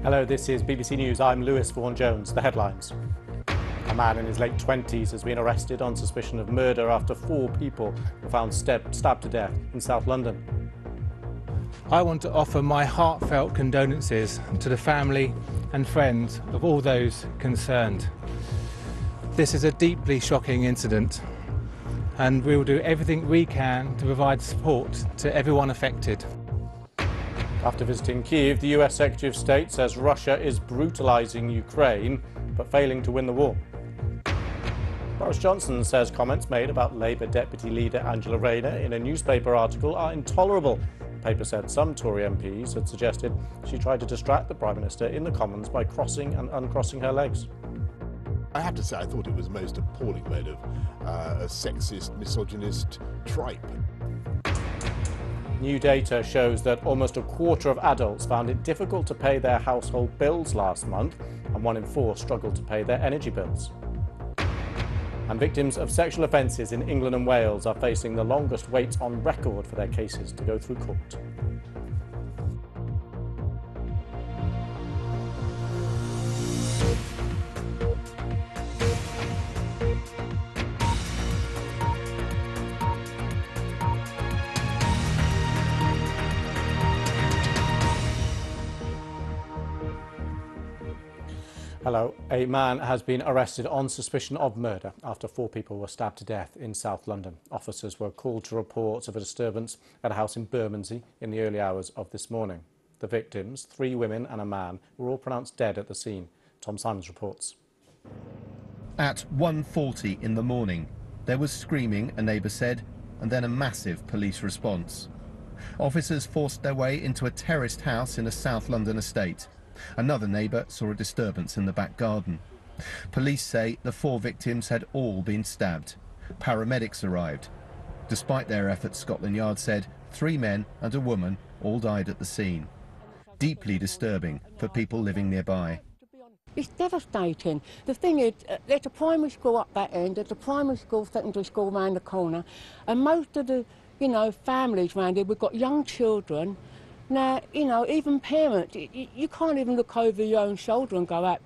Hello, this is BBC News. I'm Lewis Vaughan-Jones. The headlines. A man in his late 20s has been arrested on suspicion of murder after 4 people were found stabbed to death in South London. I want to offer my heartfelt condolences to the family and friends of all those concerned. This is a deeply shocking incident, and we will do everything we can to provide support to everyone affected. After visiting Kyiv, the US Secretary of State says Russia is brutalising Ukraine, but failing to win the war. Boris Johnson says comments made about Labour Deputy Leader Angela Rayner in a newspaper article are intolerable. The paper said some Tory MPs had suggested she tried to distract the Prime Minister in the Commons by crossing and uncrossing her legs. I have to say, I thought it was the most appalling mode of a sexist, misogynist tripe. New data shows that almost a quarter of adults found it difficult to pay their household bills last month, and 1 in 4 struggled to pay their energy bills. And victims of sexual offences in England and Wales are facing the longest wait on record for their cases to go through court. Hello. A man has been arrested on suspicion of murder after 4 people were stabbed to death in South London. Officers were called to reports of a disturbance at a house in Bermondsey in the early hours of this morning. The victims, 3 women and a man, were all pronounced dead at the scene. Tom Simons reports. At 1:40 in the morning, there was screaming, a neighbour said, and then a massive police response. Officers forced their way into a terraced house in a South London estate. Another neighbour saw a disturbance in the back garden. Police say the 4 victims had all been stabbed. Paramedics arrived. Despite their efforts, Scotland Yard said 3 men and a woman all died at the scene. Deeply disturbing for people living nearby. It's devastating. The thing is, there's a primary school up that end, there's a primary school, secondary school round the corner, and most of the, families round here, we've got young children. Now, even parents, you can't even look over your own shoulder and go out